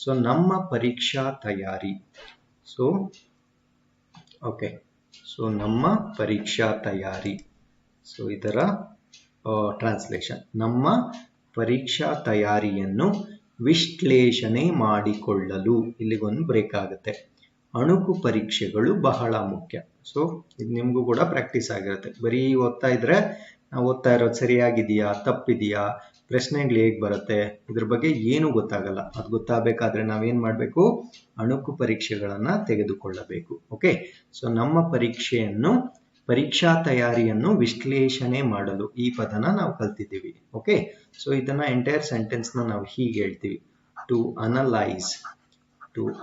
So ನಮ್ಮ ಪರೀಕ್ಷಾ ತಯಾರಿ. So okay, so ನಮ್ಮ ಪರೀಕ್ಷಾ ತಯಾರಿ. So ಇದರ translation, ನಮ್ಮ ಪರೀಕ್ಷಾ ತಯಾರಿಯನ್ನು ವಿಶ್ಲೇಷಣೆ ಮಾಡಿಕೊಳ್ಳಲು, ಇಲ್ಲಿಗೊಂದು ಬ್ರೇಕ್ ಆಗುತ್ತೆ. ಅಣುಕು ಪರೀಕ್ಷೆಗಳು ಬಹಳ ಮುಖ್ಯ. ಸೊ ಇದು ನಿಮಗೂ ಕೂಡ ಪ್ರಾಕ್ಟೀಸ್ ಆಗಿರುತ್ತೆ. ಬರೀ ಓದ್ತಾ ಇದ್ರೆ ನಾವು ಓದ್ತಾ ಇರೋದು ಸರಿಯಾಗಿದೆಯಾ ತಪ್ಪಿದೆಯಾ, ಪ್ರಶ್ನೆಗಳು ಹೇಗೆ ಬರುತ್ತೆ, ಇದ್ರ ಬಗ್ಗೆ ಏನು ಗೊತ್ತಾಗಲ್ಲ. ಅದು ಗೊತ್ತಾಗಬೇಕಾದ್ರೆ ನಾವೇನ್ ಮಾಡಬೇಕು? ಅಣುಕು ಪರೀಕ್ಷೆಗಳನ್ನ ತೆಗೆದುಕೊಳ್ಳಬೇಕು. ಓಕೆ, ಸೊ ನಮ್ಮ ಪರೀಕ್ಷಾ ತಯಾರಿಯನ್ನು ವಿಶ್ಲೇಷಣೆ ಮಾಡಲು ಈ ಪದನ ನಾವು ಕಲ್ತಿದ್ದೀವಿ. ಓಕೆ, ಸೊ ಇದನ್ನ ಎಂಟೈರ್ ಸೆಂಟೆನ್ಸ್ ನಾವು ಹೀಗೆ ಹೇಳ್ತೀವಿ. ಟು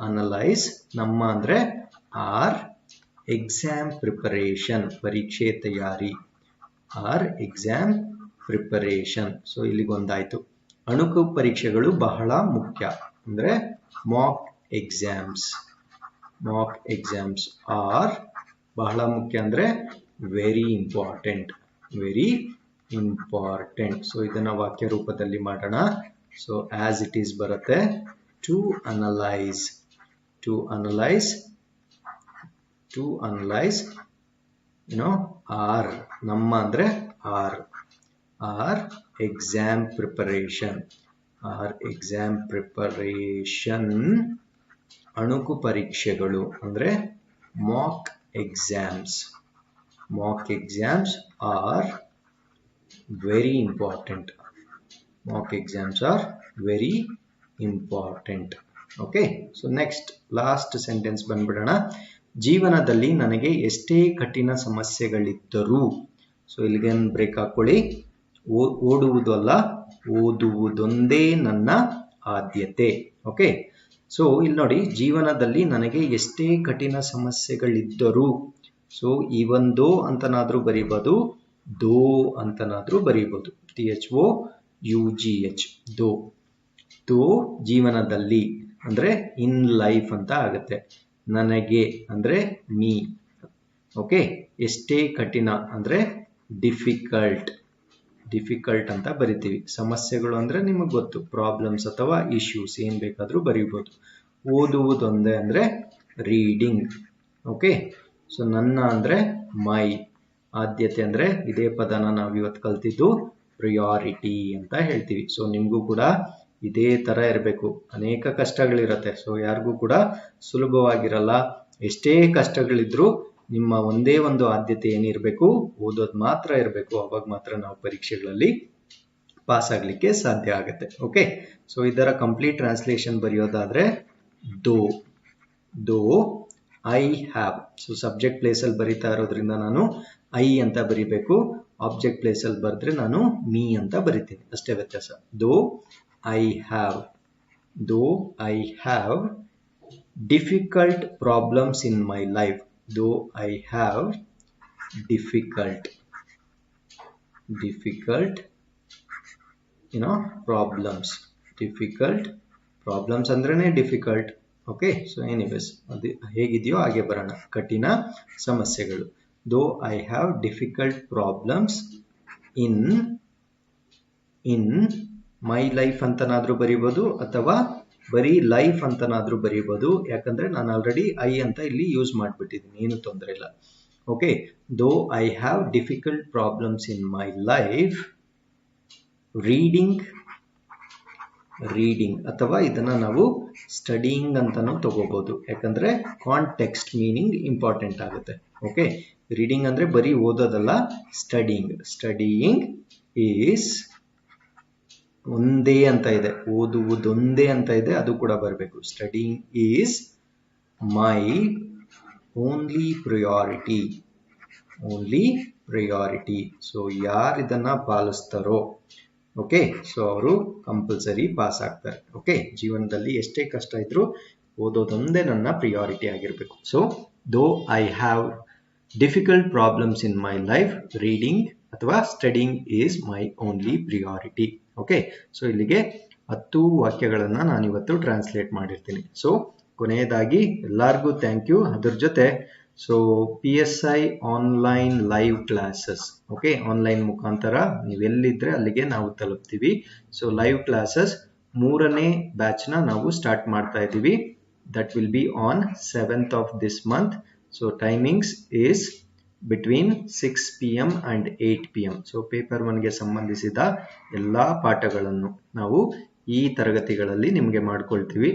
ಅನಲೈಸ್ ನಮ್ಮ ಅಂದ್ರೆ ಆರ್ ಎಕ್ಸಾಮ್ ಪ್ರಿಪರೇಷನ್, ಪರೀಕ್ಷೆ ತಯಾರಿ, ಆರ್ ಎಕ್ಸಾಮ್ ಪ್ರಿಪರೇಷನ್. ಸೊ ಇಲ್ಲಿಗೊಂದಾಯ್ತು. ಅಣುಕು ಪರೀಕ್ಷೆಗಳು ಬಹಳ ಮುಖ್ಯ ಅಂದ್ರೆ ಮಾಕ್ ಎಕ್ಸಾಮ್ಸ್ ಆರ್ ಬಹಳ ಮುಖ್ಯ ಅಂದ್ರೆ ವೆರಿ ಇಂಪಾರ್ಟೆಂಟ್. ಸೊ ಇದನ್ನ ವಾಕ್ಯ ರೂಪದಲ್ಲಿ ಮಾಡೋಣ. ಸೊ ಆಸ್ ಇಟ್ ಈಸ್ ಬರುತ್ತೆ. ಟು ಅನಲೈಸ್ ಆರ್, ನಮ್ಮ ಅಂದ್ರೆ ಆರ್ ಎಕ್ಸಾಮ್ ಪ್ರಿಪರೇಷನ್ ಅಣುಕು ಪರೀಕ್ಷೆಗಳು ಅಂದ್ರೆ mock exams are very important. Okay, so next last sentence ಬಂದ್ಬಿಡೋಣ. ಜೀವನದಲ್ಲಿ ನನಗೆ ಎಷ್ಟೇ ಕಠಿಣ ಸಮಸ್ಯೆಗಳಿದ್ದರೂ, ಸೊ ಇಲ್ಲಿಗೆ ಬ್ರೇಕ್ ಹಾಕೊಳ್ಳಿ. ಓದುವುದು ಅಲ್ಲ, ಓದುವುದೊಂದೇ ನನ್ನ ಆದ್ಯತೆ. ಓಕೆ, ಸೊ ಇಲ್ಲಿ ನೋಡಿ, ಜೀವನದಲ್ಲಿ ನನಗೆ ಎಷ್ಟೇ ಕಠಿಣ ಸಮಸ್ಯೆಗಳಿದ್ದರೂ, ಸೊ ಈವನ್ ದೋ ಅಂತನಾದ್ರೂ ಬರೀಬಹುದು, ದೋ ಅಂತನಾದ್ರೂ ಬರೀಬಹುದು, THOUGH, ದೋ. ದೋ ಜೀವನದಲ್ಲಿ ಅಂದ್ರೆ ಇನ್ ಲೈಫ್ ಅಂತ ಆಗುತ್ತೆ. ನನಗೆ ಅಂದ್ರೆ ಮೀ. ಓಕೆ, ಎಷ್ಟೇ ಕಠಿಣ ಅಂದ್ರೆ ಡಿಫಿಕಲ್ಟ್. ಡಿಫಿಕಲ್ಟ್ ಅಂತ ಬರಿತೀವಿ. ಸಮಸ್ಯೆಗಳು ಅಂದ್ರೆ ನಿಮಗೆ ಗೊತ್ತು, ಪ್ರಾಬ್ಲಮ್ಸ್ ಅಥವಾ ಇಶ್ಯೂಸ್, ಏನ್ ಬೇಕಾದ್ರೂ ಬರೀಬಹುದು. ಓದುವುದೊಂದೇ ಅಂದ್ರೆ ರೀಡಿಂಗ್. ಓಕೆ, ಸೊ ನನ್ನ ಅಂದ್ರೆ ಮೈ. ಆದ್ಯತೆ ಅಂದ್ರೆ ಇದೇ ಪದನ ನಾವು ಇವತ್ತು ಕಲ್ತಿದ್ದು ಪ್ರಿಯಾರಿಟಿ ಅಂತ ಹೇಳ್ತೀವಿ. ಸೊ ನಿಮ್ಗೂ ಕೂಡ ಇದೇ ತರ ಇರಬೇಕು. ಅನೇಕ ಕಷ್ಟಗಳಿರತ್ತೆ, ಸೊ ಯಾರಿಗೂ ಕೂಡ ಸುಲಭವಾಗಿರಲ್ಲ. ಎಷ್ಟೇ ಕಷ್ಟಗಳಿದ್ರು ನಿಮ್ಮ ಒಂದೇ ಒಂದು ಆದ್ಯತೆ ಏನಿರಬೇಕು, ಓದೋದು ಮಾತ್ರ ಇರಬೇಕು. ಅವಾಗ ಮಾತ್ರ ನಾವು ಪರೀಕ್ಷೆಗಳಲ್ಲಿ ಪಾಸ್ ಆಗ್ಲಿಕ್ಕೆ ಸಾಧ್ಯ ಆಗುತ್ತೆ. ಓಕೆ, ಸೊ ಇದರ ಕಂಪ್ಲೀಟ್ ಟ್ರಾನ್ಸ್ಲೇಷನ್ ಬರೆಯೋದಾದ್ರೆ ದೋ. ದೋ I have. So subject place ಅಲ್ಲಿ ಬರೀತಾ ಇರೋದ್ರಿಂದ ನಾನು ಐ ಅಂತ ಬರಿಬೇಕು. ಆಬ್ಜೆಕ್ಟ್ ಪ್ಲೇಸ್ ಅಲ್ಲಿ ಬರೆದ್ರೆ ನಾನು ಮೀ ಅಂತ ಬರಿತೀನಿ, ಅಷ್ಟೇ ವ್ಯತ್ಯಾಸ. ದೋ ಐ ಹ್ಯಾವ್. ದೋ I have difficult problems in my life. Though I have difficult problems. Difficult problems ಅಂದ್ರೇನೆ ಡಿಫಿಕಲ್ಟ್. ಓಕೆ, ಸೊ ಎನಿವೇಸ್ ಅದು ಹೇಗಿದೆಯೋ ಹಾಗೆ ಬರೋಣ. ಕಠಿಣ ಸಮಸ್ಯೆಗಳು. Though I have difficult problems in my life ಅಂತನಾದ್ರೂ ಬರೀಬಹುದು, ಅಥವಾ ಬರೀ ಲೈಫ್ ಅಂತನಾದ್ರೂ ಬರೀಬಹುದು. ಯಾಕಂದ್ರೆ ನಾನು ಆಲ್ರೆಡಿ ಐ ಅಂತ ಇಲ್ಲಿ ಯೂಸ್ ಮಾಡ್ಬಿಟ್ಟಿದ್ದೀನಿ, ಏನು ತೊಂದರೆ ಇಲ್ಲ. ಓಕೆ, ದೋ I have difficult problems in my life reading. ಅಥವಾ ಇದನ್ನ ನಾವು ಸ್ಟಡಿಂಗ್ ಅಂತಾನು ತಗೋಬಹುದು, ಯಾಕಂದ್ರೆ ಕಾಂಟೆಕ್ಸ್ಟ್ ಮೀನಿಂಗ್ ಇಂಪಾರ್ಟೆಂಟ್ ಆಗುತ್ತೆ. ಓಕೆ, ರೀಡಿಂಗ್ ಅಂದ್ರೆ ಬರೀ ಓದೋದಲ್ಲ, ಸ್ಟಡಿಯಿಂಗ್ ಈಸ್ ಒಂದೇ ಅಂತ ಇದೆ, ಓದುವುದೊಂದೇ ಅಂತ ಇದೆ, ಅದು ಕೂಡ ಬರಬೇಕು. Studying is my only priority. So ಯಾರು ಇದನ್ನ ಪಾಲಿಸ್ತಾರೋ, ಓಕೆ, ಸೊ ಅವರು ಕಂಪಲ್ಸರಿ ಪಾಸ್ ಆಗ್ತಾರೆ. ಓಕೆ, ಜೀವನದಲ್ಲಿ ಎಷ್ಟೇ ಕಷ್ಟ ಇದ್ರೂ ಓದೋದೊಂದೇ ನನ್ನ ಪ್ರಿಯಾರಿಟಿ ಆಗಿರ್ಬೇಕು. So though I have difficult problems in my life reading ಅಥವಾ studying is my only priority. Okay, so ಇಲ್ಲಿಗೆ 10 ವಾಕ್ಯಗಳನ್ನ ನಾನು ಇವತ್ತು ಟ್ರಾನ್ಸ್ಲೇಟ್ ಮಾಡಿರ್ತೀನಿ. ಸೊ ಕೊನೆಯದಾಗಿ ಎಲ್ಲರಿಗೂ ಥ್ಯಾಂಕ್ ಯು. ಅದ್ರ ಜೊತೆ so PSI online live classes, okay, online ಮುಖಾಂತರ ನೀವೆಲ್ಲಿದ್ರೆ ಅಲ್ಲಿಗೆ ನಾವು ತಲುಪ್ತೀವಿ. ಸೊ ಲೈವ್ ಕ್ಲಾಸಸ್ 3ನೇ ಬ್ಯಾಚ್ ನ ನಾವು ಸ್ಟಾರ್ಟ್ ಮಾಡ್ತಾ ಇದ್ದೀವಿ. That will be on 7th of this month. So timings is between 6 PM and 8 PM. So paper 1ಗೆ ಸಂಬಂಧಿಸಿದ ಎಲ್ಲಾ ಪಾಠಗಳನ್ನು ನಾವು ಈ ತರಗತಿಗಳಲ್ಲಿ ನಿಮಗೆ ಮಾಡ್ಕೊಡ್ತೀವಿ.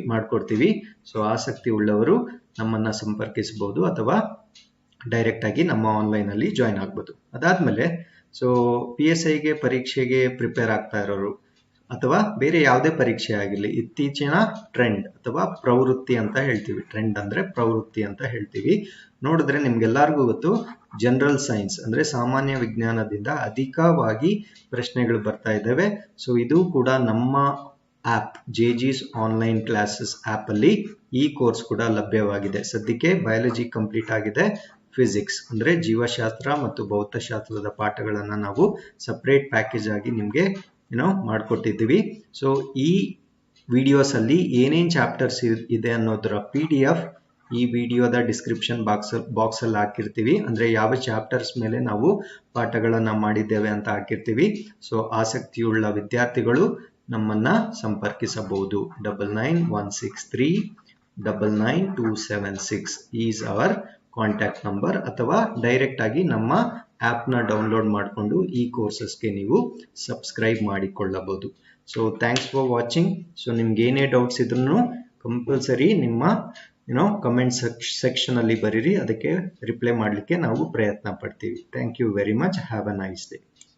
ಸೊ ಆಸಕ್ತಿ ಉಳ್ಳವರು ನಮ್ಮನ್ನ ಸಂಪರ್ಕಿಸಬಹುದು ಅಥವಾ ಡೈರೆಕ್ಟ್ ಆಗಿ ನಮ್ಮ ಆನ್ಲೈನ್ ಅಲ್ಲಿ ಜಾಯಿನ್ ಆಗ್ಬೋದು. ಅದಾದ್ಮೇಲೆ ಸೊ PSIಗೆ ಪರೀಕ್ಷೆಗೆ ಪ್ರಿಪೇರ್ ಆಗ್ತಾ ಇರೋರು ಅಥವಾ ಬೇರೆ ಯಾವುದೇ ಪರೀಕ್ಷೆ ಆಗಿರಲಿ, ಇತ್ತೀಚಿನ ಟ್ರೆಂಡ್ ಅಥವಾ ಪ್ರವೃತ್ತಿ ಅಂತ ಹೇಳ್ತೀವಿ. ಟ್ರೆಂಡ್ ಅಂದ್ರೆ ಪ್ರವೃತ್ತಿ ಅಂತ ಹೇಳ್ತೀವಿ. ನೋಡಿದ್ರೆ ನಿಮ್ಗೆಲ್ಲರಿಗೂ ಗೊತ್ತು, ಜನರಲ್ ಸೈನ್ಸ್ ಅಂದ್ರೆ ಸಾಮಾನ್ಯ ವಿಜ್ಞಾನದಿಂದ ಅಧಿಕವಾಗಿ ಪ್ರಶ್ನೆಗಳು ಬರ್ತಾ ಇದ್ದಾವೆ. ಸೊ ಇದು ಕೂಡ ನಮ್ಮ app JG's online classes app ಅಲ್ಲಿ ಈ ಕೋರ್ಸ್ ಕೂಡ ಲಭ್ಯವಾಗಿದೆ. ಸದ್ಯಕ್ಕೆ ಬಯಾಲಜಿ ಕಂಪ್ಲೀಟ್ ಆಗಿದೆ. ಫಿಸಿಕ್ಸ್ ಅಂದ್ರೆ ಜೀವಶಾಸ್ತ್ರ ಮತ್ತು ಭೌತಶಾಸ್ತ್ರದ ಪಾಠಗಳನ್ನ ನಾವು ಸಪರೇಟ್ ಪ್ಯಾಕೇಜ್ ಆಗಿ ನಿಮ್ಗೆ ಮಾಡ್ಕೊಟ್ಟಿದ್ದೀವಿ. ಸೊ ಈ ವಿಡಿಯೋಸ್ ಅಲ್ಲಿ ಏನೇನ್ ಚಾಪ್ಟರ್ಸ್ ಇದೆ ಅನ್ನೋದರ PDF ಈ ವಿಡಿಯೋದ ಡಿಸ್ಕ್ರಿಪ್ಷನ್ ಬಾಕ್ಸ್ ಅಲ್ಲಿ ಹಾಕಿರ್ತೀವಿ. ಅಂದ್ರೆ ಯಾವ ಚಾಪ್ಟರ್ಸ್ ಮೇಲೆ ನಾವು ಪಾಠಗಳನ್ನ ಮಾಡಿದ್ದೇವೆ ಅಂತ ಹಾಕಿರ್ತೀವಿ. ಸೊ ಆಸಕ್ತಿಯುಳ್ಳ ವಿದ್ಯಾರ್ಥಿಗಳು ನಮ್ಮನ್ನ ಸಂಪರ್ಕಿಸಬಹುದು. 9916399276 ಈಸ್ ಅವರ್ ಕಾಂಟ್ಯಾಕ್ಟ್ ನಂಬರ್. ಅಥವಾ ಡೈರೆಕ್ಟ್ ಆಗಿ ನಮ್ಮ ಆಪ್ ನ ಡೌನ್ಲೋಡ್ ಮಾಡಿಕೊಂಡು ಈ ಕೋರ್ಸಸ್ಗೆ ನೀವು ಸಬ್ಸ್ಕ್ರೈಬ್ ಮಾಡಿಕೊಳ್ಳಬಹುದು. So thanks for watching. So ನಿಮ್ಗೆ ಏನೇ ಡೌಟ್ಸ್ ಇದ್ರೂ ಕಂಪಲ್ಸರಿ ನಿಮ್ಮ ಕಮೆಂಟ್ ಸೆಕ್ಷನ್ ಅಲ್ಲಿ ಬರೀರಿ, ಅದಕ್ಕೆ ರಿಪ್ಲೈ ಮಾಡಲಿಕ್ಕೆ ನಾವು ಪ್ರಯತ್ನ ಪಡ್ತೀವಿ. Thank you very much. Have a nice day.